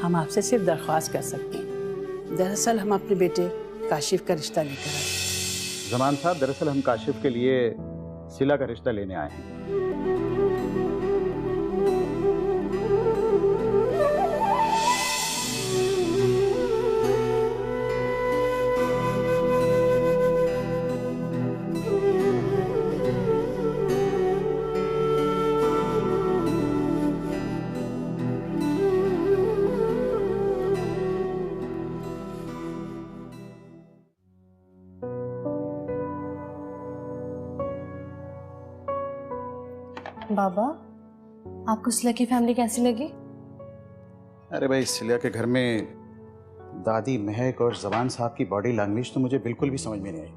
हम आपसे सिर्फ दरख्वास्त कर सकते हैं। दरअसल हम अपने बेटे काशिफ का रिश्ता लेकर आए। जमान साहब, दरअसल हम काशिफ के लिए सिला का रिश्ता लेने आए हैं। बाबा, आपको सिला की फैमिली कैसी लगी? अरे भाई, सिला के घर में दादी महक और जमान साहब की बॉडी लैंग्वेज तो मुझे बिल्कुल भी समझ में नहीं आई।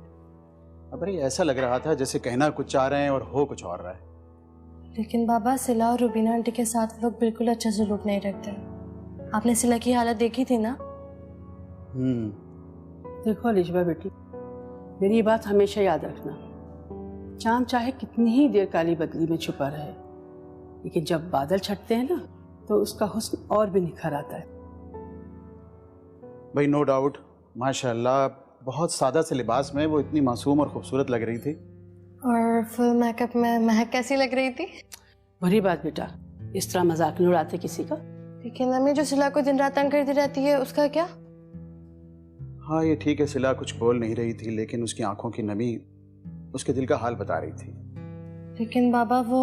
अब अरे ऐसा लग रहा था जैसे कहना कुछ चाह रहे हैं और हो कुछ और रहा है। लेकिन बाबा, सिला और रुबीना आंटी के साथ लोग बिल्कुल अच्छा सलूक नहीं रखते। आपने सिला की हालत देखी थी ना? देखो अलिशबा बेटी, मेरी ये बात हमेशा याद रखना, चांद चाहे कितनी ही देर काली बदली में छुपा रहे, लेकिन जब बादल छटते हैं ना तो उसका हुस्न और भी निखर आता है। भाई नो डाउट, माशाल्लाह बहुत सादा से लिबास में वो इतनी मासूम और खूबसूरत लग रही थी। और फुल मेकअप में महक कैसी लग रही थी? बुरी बात बेटा, इस तरह मजाक नहीं उड़ाते किसी का। लेकिन अम्मी, जो सिला को दिन रात तंग करती रहती है, उसका क्या? हाँ ये ठीक है, सिला कुछ बोल नहीं रही थी, लेकिन उसकी आंखों की नमी उसके दिल का हाल बता रही थी। लेकिन बाबा वो...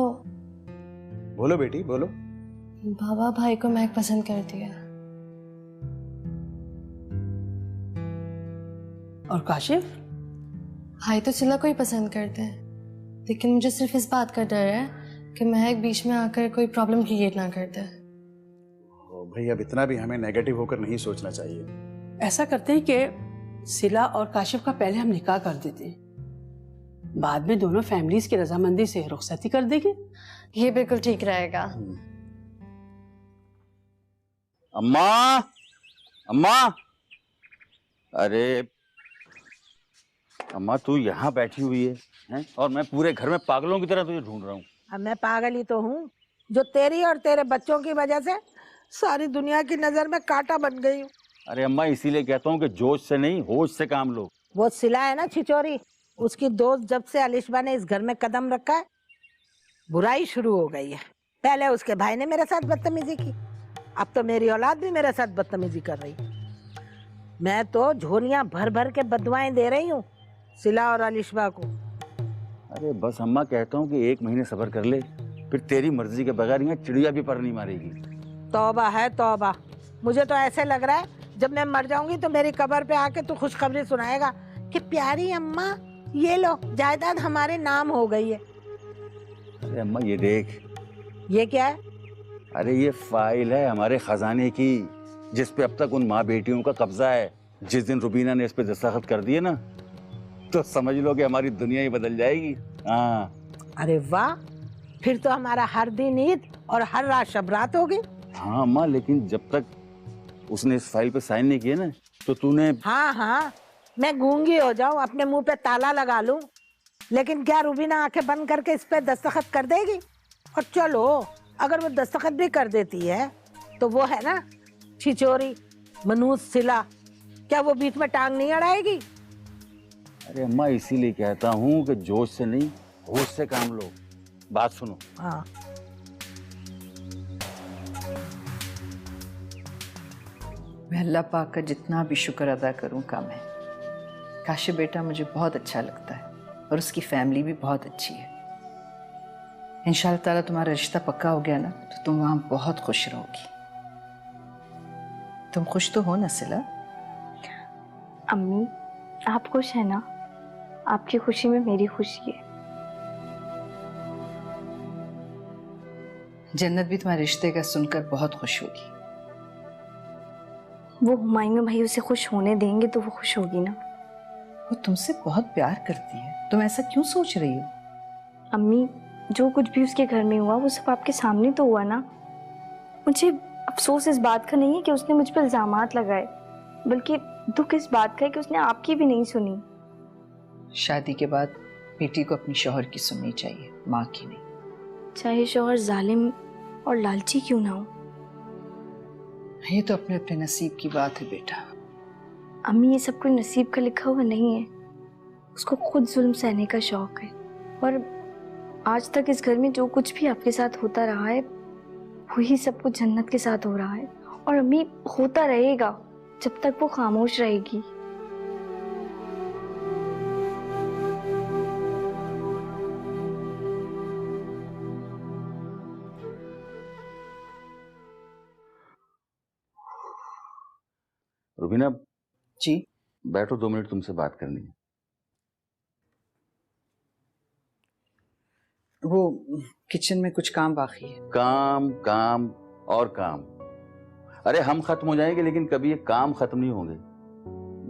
बोलो बेटी बोलो। बाबा, भाई को महक पसंद करती है। और काशिफ? भाई तो सिला को ही पसंद करते हैं, लेकिन मुझे सिर्फ इस बात का डर है कि महक बीच में आकर कोई प्रॉब्लम क्रिएट ना कर दे। भाई अब इतना भी हमें नेगेटिव होकर नहीं सोचना चाहिए। ऐसा करते हैं कि सिला और काशिफ का पहले हम निकाह कर देते हैं, बाद में दोनों फैमिलीज की रजामंदी से रुखसती कर देंगे। ये बिल्कुल ठीक रहेगा। अम्मा, अम्मा, अरे अम्मा तू यहाँ बैठी हुई है और मैं पूरे घर में पागलों की तरह तुझे ढूंढ रहा हूँ। अब मैं पागल ही तो हूँ जो तेरी और तेरे बच्चों की वजह से सारी दुनिया की नजर में कांटा बन गई हूँ। अरे अम्मा, इसीलिए कहता हूँ कि जोश से नहीं होश से काम लो। वो सिला है ना छिचोरी, उसकी दोस्त जब से अलिशबा ने इस घर में कदम रखा है, बुराई शुरू हो गई है। पहले उसके भाई ने मेरे साथ बदतमीजी की, अब तो मेरी औलाद भी मेरे साथ बदतमीजी कर रही। मैं तो झोलियां भर भर के बदुआएं दे रही हूँ सिला और अलिशबा को। अरे बस अम्मा, कहता हूँ कि 1 महीने सब्र कर ले, फिर तेरी मर्जी के बगैर यहाँ चिड़िया भी पर नहीं मारेगी। तौबा है तौबा, मुझे तो ऐसे लग रहा है जब मैं मर जाऊंगी तो मेरी कब्र पे आके तू खुशखबरी सुनाएगा कि प्यारी अम्मा ये लो जायदाद हमारे नाम हो गई है। अरे अम्मा ये देख। ये क्या है? अरे ये फाइल है हमारे खजाने की, जिस पे अब तक उन माँ बेटियों का कब्जा है। जिस दिन रुबीना ने इस पे दस्तखत कर दिए ना, तो समझ लो कि हमारी दुनिया ही बदल जाएगी। हाँ। अरे वाह, फिर तो हमारा हर दिन ईद और हर रात शब रात होगी। हाँ अम्मा, लेकिन जब तक उसने इस फाइल पे साइन नहीं किया ना, तो तूने... हाँ हाँ, मैं गूंगी हो जाऊं, अपने मुंह पे ताला लगा लूं, लेकिन क्या रुबीना आंखें बंद करके इस पे दस्तखत कर देगी? और चलो अगर वो दस्तखत भी कर देती है तो वो है ना छिचोरी मनूस सिला, क्या वो बीच में टांग नहीं अड़ाएगी? अरे अम्मा, इसीलिए कहता हूँ कि जोश से नहीं होश से काम लो। बात सुनो। हाँ। मैं अल्लाह पाक का जितना भी शुक्र अदा करूं कम है। काशिफ बेटा मुझे बहुत अच्छा लगता है और उसकी फैमिली भी बहुत अच्छी है। इंशाअल्लाह ताला तुम्हारा रिश्ता पक्का हो गया ना, तो तुम वहां बहुत खुश रहोगी। तुम खुश तो हो ना सिला? अम्मी, आप खुश है ना? आपकी खुशी में मेरी खुशी है। जन्नत भी तुम्हारे रिश्ते का सुनकर बहुत खुश होगी। वो हुमायूं भाई उसे खुश होने देंगे तो वो खुश होगी ना। वो तुमसे बहुत प्यार करती है, तुम ऐसा क्यों सोच रही हो? अम्मी, जो कुछ भी उसके घर में हुआ वो सब आपके सामने तो हुआ ना। मुझे अफसोस इस बात का नहीं है कि उसने मुझ पर इल्जामात लगाए, बल्कि दुख इस बात का है कि उसने आपकी भी नहीं सुनी। शादी के बाद बेटी को अपनी शौहर की सुननी चाहिए, माँ की नहीं। चाहे शौहर जालिम और लालची क्यों ना हो। ये तो अपने अपने नसीब की बात है बेटा। अम्मी ये सब कोई नसीब का लिखा हुआ नहीं है, उसको खुद जुल्म सहने का शौक है। और आज तक इस घर में जो कुछ भी आपके साथ होता रहा है वही सब कुछ जन्नत के साथ हो रहा है, और अम्मी होता रहेगा जब तक वो खामोश रहेगी। रुबीना जी बैठो, 2 मिनट तुमसे बात करनी है। वो किचन में कुछ काम बाकी है। काम काम और काम। अरे हम खत्म हो जाएंगे लेकिन कभी ये काम खत्म नहीं होंगे।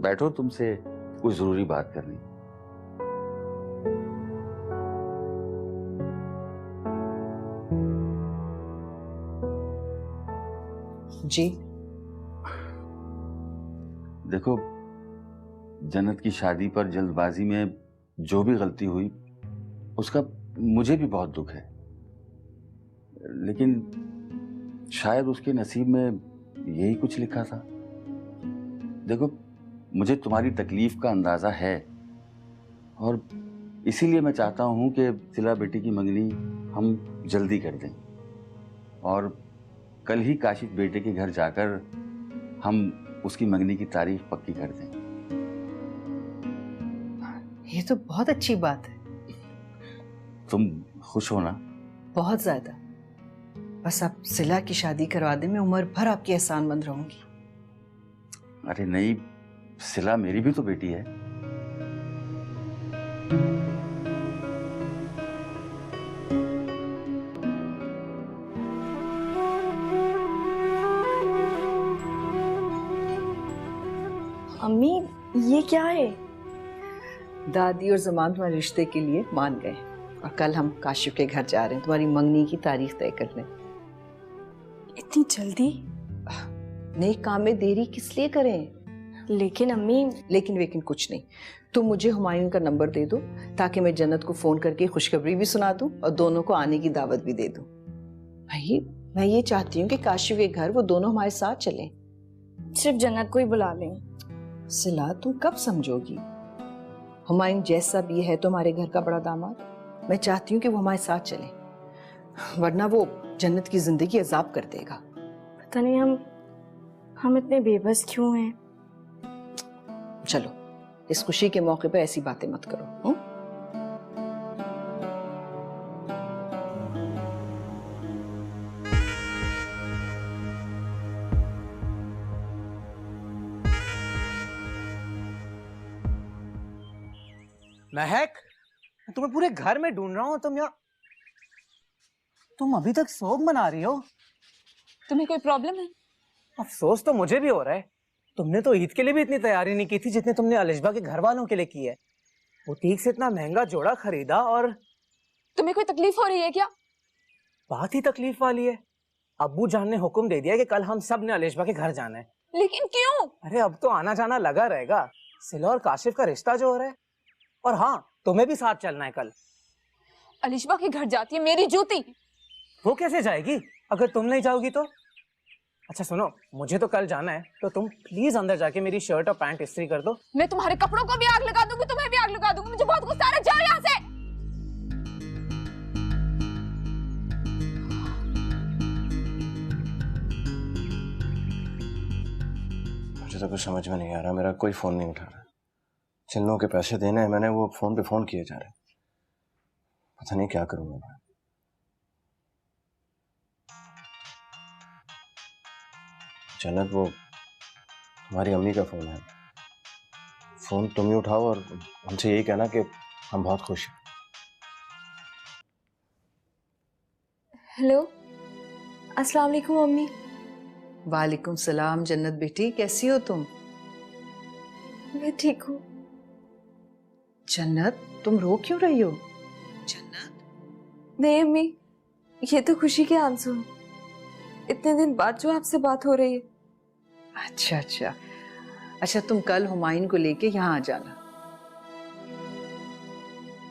बैठो, तुमसे कुछ जरूरी बात करनी है। जी देखो, जन्नत की शादी पर जल्दबाजी में जो भी गलती हुई उसका मुझे भी बहुत दुख है, लेकिन शायद उसके नसीब में यही कुछ लिखा था। देखो, मुझे तुम्हारी तकलीफ का अंदाजा है और इसीलिए मैं चाहता हूं कि सिला बेटी की मंगनी हम जल्दी कर दें और कल ही काशिफ बेटे के घर जाकर हम उसकी मंगनी की तारीख पक्की कर दें। ये तो बहुत अच्छी बात है। तुम खुश हो ना? बहुत ज्यादा। बस आप सिला की शादी करवा दें, मैं उम्र भर आपकी एहसानमंद रहूंगी। अरे नहीं, सिला मेरी भी तो बेटी है। अम्मी ये क्या है? दादी और जमान तुम्हारे रिश्ते के लिए मान गए और कल हम काशिफ के घर जा रहे हैं तुम्हारी मंगनी की तारीख तय करने। इतनी जल्दी? नेक काम में देरी किस लिए करें? लेकिन अम्मी। लेकिन वेकिन कुछ नहीं। तुम मुझे हुमायूं का नंबर दे दो ताकि मैं जन्नत को फोन करके खुशखबरी भी सुना दूं और दोनों को आने की दावत भी दे दूं। भाई मैं ये चाहती हूँ कि काशिफ के घर वो दोनों हमारे साथ चलें। सिर्फ जन्नत को ही बुला लें। सिला तुम कब समझोगी? हुमायूं जैसा भी है तो हमारे घर का बड़ा दामाद। मैं चाहती हूँ कि वो हमारे साथ चले, वरना वो जन्नत की जिंदगी अजाब कर देगा। पता नहीं हम इतने बेबस क्यों हैं। चलो, इस खुशी के मौके पर ऐसी बातें मत करो। हुँ? महक, तुम्हें पूरे घर में ढूंढ रहा हूँ। तुम अभी तक शोक मना रही हो। तुम्हें कोई प्रॉब्लम है? अफसोस तो मुझे भी हो रहा है। तुमने तो ईद के लिए भी इतनी तैयारी नहीं की थी जितनी तुमने अलिशबा के घर वालों के लिए की है। बुटीक से इतना महंगा जोड़ा खरीदा और तुम्हें कोई तकलीफ हो रही है क्या? बात ही तकलीफ वाली है। अब्बू जान ने हुक्म दे दिया कि कल हम सब ने अलिशबा के घर जाना है। लेकिन क्यों? अरे अब तो आना जाना लगा रहेगा। सिला और काशिफ का रिश्ता जो हो रहा है। और हाँ, तुम्हें भी साथ चलना है कल। अलिशबा के घर जाती है मेरी जूती। वो कैसे जाएगी अगर तुम नहीं जाओगी तो? अच्छा सुनो, मुझे तो कल जाना है तो तुम प्लीज अंदर जाके मेरी शर्ट और पैंट इस्त्री कर दो। मैं तुम्हारे कपड़ों को भी आग लगा दूंगी, तुम्हें भी आग लगा दूंगी। मुझे बहुत गुस्सा आ रहा है, जाओ यहाँ से। मुझे तो कुछ समझ में नहीं आ रहा। मेरा कोई फोन नहीं उठा रहा। चिन्नों के पैसे देने हैं मैंने, वो फोन पे फोन किए जा रहे। पता नहीं क्या करूंगा मैं। जन्नत, वो हमारी अम्मी का फोन है। फोन तुम ही उठाओ और उनसे यही कहना कि हम बहुत खुश हैं। हेलो, अस्सलाम वालेकुम अम्मी। वालेकुम सलाम। जन्नत बेटी, कैसी हो तुम? मैं ठीक हूँ। जन्नत, तुम रो क्यों रही हो? जन्नत, नहीं अम्मी, ये तो खुशी के आंसू हैं। इतने दिन बाद जो आपसे बात हो रही है। अच्छा अच्छा अच्छा, तुम कल हुमायूं को लेके यहाँ आ जाना।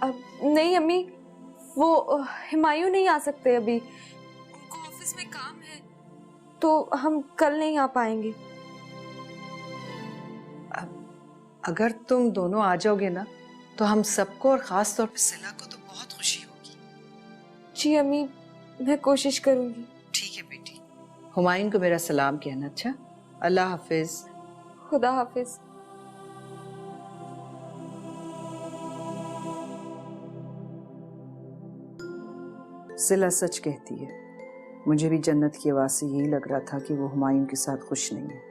अब नहीं अम्मी, वो हुमायूं नहीं आ सकते अभी, उनको ऑफिस में काम है। तो हम कल नहीं आ पाएंगे। अगर तुम दोनों आ जाओगे ना तो हम सबको और खास तौर पे सिला को तो बहुत खुशी होगी। जी अम्मी, मैं कोशिश करूंगी। ठीक है बेटी, हुमायूं को मेरा सलाम कहना। अच्छा, अल्लाह हाफिज। खुदा हाफिज। सिला सच कहती है, मुझे भी जन्नत की आवाज़ से यही लग रहा था कि वो हुमायूं के साथ खुश नहीं है।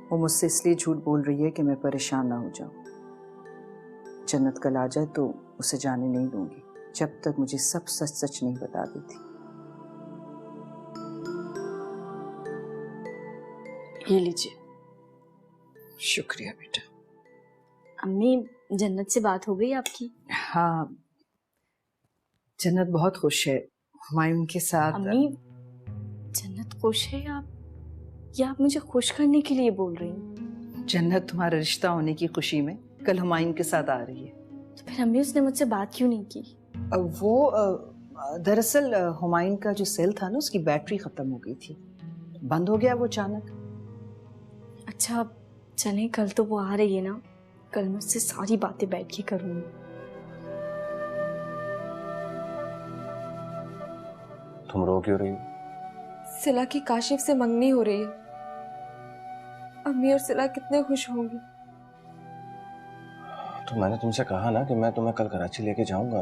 वो मुझसे इसलिए झूठ बोल रही है कि मैं परेशान ना हो जाऊं। जन्नत कल आ जाए तो उसे जाने नहीं दूंगी जब तक मुझे सब सच सच नहीं बता देती। ये लीजिए। शुक्रिया बेटा। अम्मी, जन्नत से बात हो गई आपकी? हाँ, जन्नत बहुत खुश है हुमायूं के साथ। अम्मी, जन्नत खुश है या आप मुझे खुश करने के लिए बोल रही हैं? जन्नत तुम्हारा रिश्ता होने की खुशी में कल हुमायूं के साथ आ रही है। तो फिर अम्मी उसने मुझसे बात क्यों नहीं की? वो दरअसल हुमायूं का जो सेल था ना, उसकी बैटरी खत्म हो गई थी, बंद हो गया वो अचानक। अच्छा चलें, कल तो वो आ रही है ना, कल मैं उससे सारी बातें बैठ के करूंगी। तुम रो क्यों रही हो? सिला की काशिफ से मंगनी हो रही है। अम्मी और सिला कितने खुश होंगे। तो मैंने तुमसे कहा ना कि मैं तुम्हें कल कराची लेके जाऊंगा,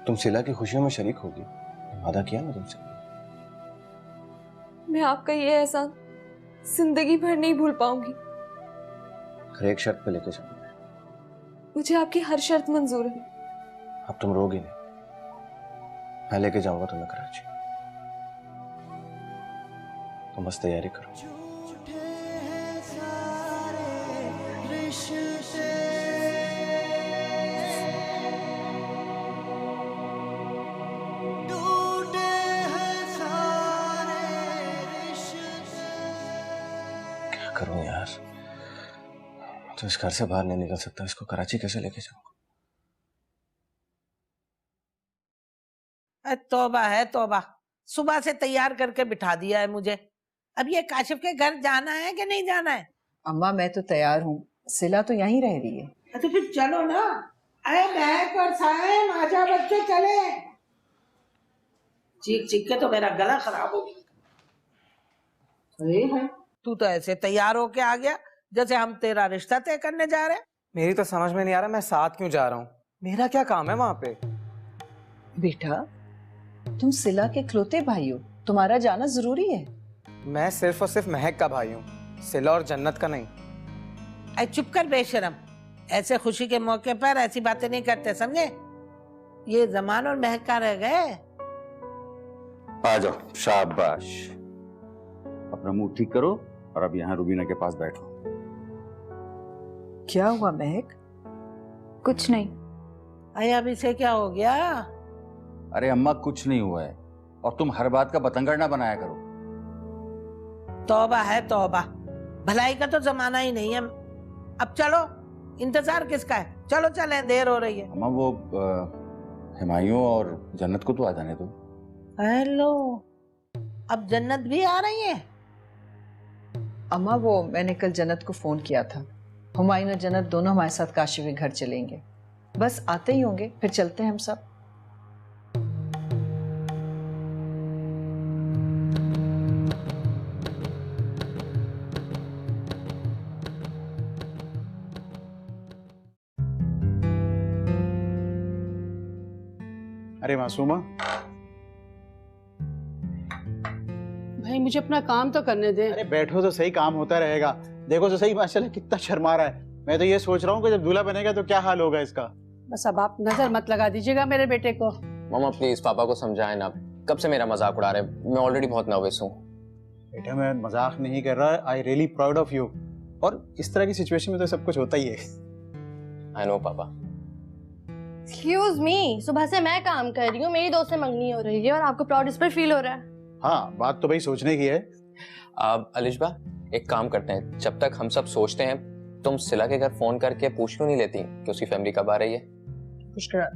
तुम सिला की खुशियों में शरीक होगी। वादा किया ना तुमसे। मैं आपका ये एहसान जिंदगी भर नहीं भूल पाऊंगी। हर एक शर्त पे लेके जाऊंगा। मुझे आपकी हर शर्त मंजूर है। अब तुम रोगी नहीं, मैं लेके जाऊंगा तुम्हें कराची। तुम बस तैयारी करो। क्या करूं यार, तो इस घर से बाहर नहीं निकल सकता, इसको कराची कैसे लेके जाऊंगा? तौबा है तौबा, सुबह से तैयार करके बिठा दिया है मुझे। अब ये काशिफ के घर जाना है कि नहीं जाना है? अम्मा मैं तो तैयार हूँ, सिला तो यहीं रह रही है। तो फिर चलो ना। अरे महक और साइम, आजा बच्चे चले। चीख चीख के तो मेरा गला खराब हो गया। है तू तो ऐसे तैयार होके आ गया जैसे हम तेरा रिश्ता तय करने जा रहे हैं। मेरी तो समझ में नहीं आ रहा मैं साथ क्यों जा रहा हूँ। मेरा क्या काम है वहां पे? बेटा तुम सिला के इकलौते भाई हो, तुम्हारा जाना जरूरी है। मैं सिर्फ और सिर्फ महक का भाई हूँ, सिला और जन्नत का नहीं। अरे चुप कर बेशरम, ऐसे खुशी के मौके पर ऐसी बातें नहीं करते, समझे? ये जमान और महक का रह गए। आ जाओ, शाबाश। अपना मुंह ठीक करो और अब यहाँ रुबीना के पास बैठो। क्या हुआ महक? कुछ नहीं। अरे अब इसे क्या हो गया? अरे अम्मा कुछ नहीं हुआ है, और तुम हर बात का बतंगड़ ना बनाया करो। तौबा है तौबा, भलाई का तो जमाना ही नहीं है। अब चलो, इंतजार किसका है? चलो चले, देर हो रही है। अम्मा वो हुमायूं और जन्नत को तो आ जाने दो। हेलो, अब जन्नत भी आ रही है? अम्मा वो मैंने कल जन्नत को फोन किया था, हुमायूं और जन्नत दोनों हमारे साथ काशी के घर चलेंगे। बस आते ही होंगे, फिर चलते हैं हम सब। अरे मासूमा, भाई मुझे अपना काम तो करने दे। अरे बैठो तो सही, काम होता रहेगा। देखो तो सही माशाल्लाह कितना शर्मा रहा है। मैं तो ये सोच रहा हूँ कि जब दूल्हा बनेगा तो क्या हाल होगा इसका। बस अब आप नजर मत लगा दीजिएगा मेरे बेटे को। मामा प्लीज पापा को समझाएं ना, कब से मेरा मजाक उड़ा रहे हैं, मैं ऑलरेडी बहुत नर्वस हूँ। बेटा मैं मजाक नहीं कर रहा, I really proud of you. और इस तरह की सिचुएशन में तो सब कुछ होता ही है। आई नो पापा। एक्सक्यूज मी, सुबह से मैं काम कर रही हूँ, मेरी दोस्त से मंगनी हो रही है और आपको प्राउड इस पर फील हो रहा है। हाँ बात तो भाई सोचने की है। अलिशबा एक काम करते हैं, जब तक हम सब सोचते हैं तुम सिला के घर फोन करके पूछ क्यों नहीं लेती कि उसकी फैमिली कब आ रही है? कुछ करा।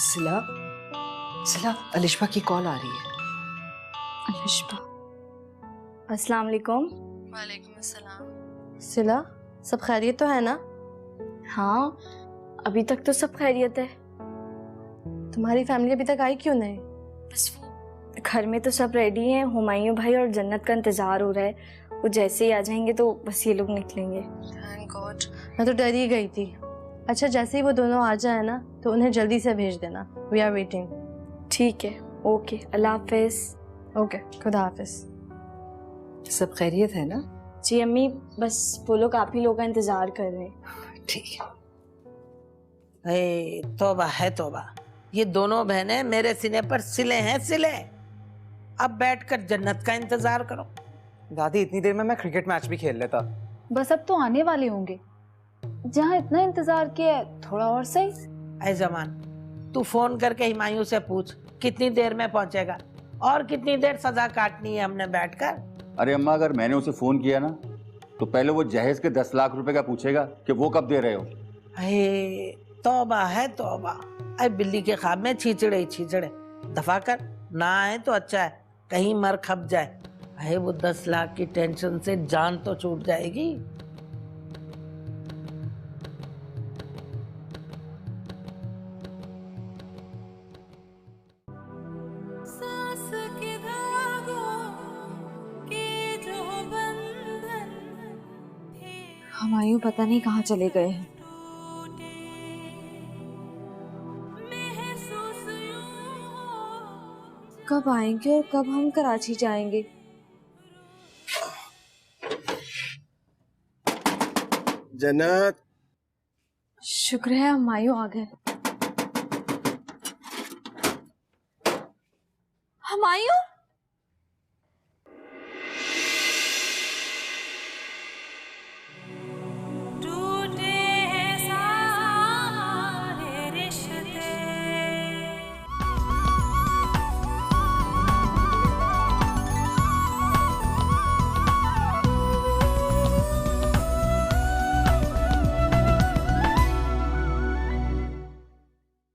सिला, सिला, अलिशबा की कॉल आ रही है। अलिशबा। अस्सलाम वालेकुम। वालेकुम अस्सलाम। सिला, सब खैरियत तो है ना? हाँ, अभी तक तो सब खैरियत है। तुम्हारी फैमिली अभी तक आई क्यों नहीं? बस वो घर में तो सब रेडी हैं। हुमायूं भाई और जन्नत का इंतजार हो रहा है। वो जैसे ही आ जाएंगे तो बस ये लोग निकलेंगे। थैंक गॉड, मैं तो डर ही गई थी। अच्छा, जैसे ही वो दोनों आ जाए ना तो उन्हें जल्दी से भेज देना। We are waiting. ठीक है, ओके, अल्लाह हाफिज। ओके, खुदा हाफिज। सब खैरियत है ना? जी अम्मी, बस वो लोग आप ही लोग का इंतजार कर रहे हैं। ठीक है। तौबा है तौबा, ये दोनों बहनें मेरे सीने पर सिले हैं सिले। अब बैठकर जन्नत का इंतजार करो। दादी, इतनी देर में मैं क्रिकेट मैच भी खेल लेता। बस अब तो आने वाले होंगे। जहाँ इतना इंतजार किया है, थोड़ा और सही। ऐ जमान, तू फोन करके हुमायूं से पूछ कितनी देर में पहुंचेगा और कितनी देर सजा काटनी है हमने बैठकर। अरे अम्मा, अगर मैंने उसे फोन किया ना तो पहले वो जहेज के 10 लाख रुपए का पूछेगा कि वो कब दे रहे हो। तौबा है तौबा, अरे बिल्ली के ख्वाब में छींचड़े ही छींचड़े। दफा कर, ना आए तो अच्छा है, कहीं मर खप जाए। अरे वो 10 लाख की टेंशन से जान तो छूट जाएगी। हुमायूं पता नहीं कहाँ चले गए हैं। कब आएंगे और कब हम कराची जाएंगे? जन्नत, शुक्र है हुमायूं आ गए। हुमायूं,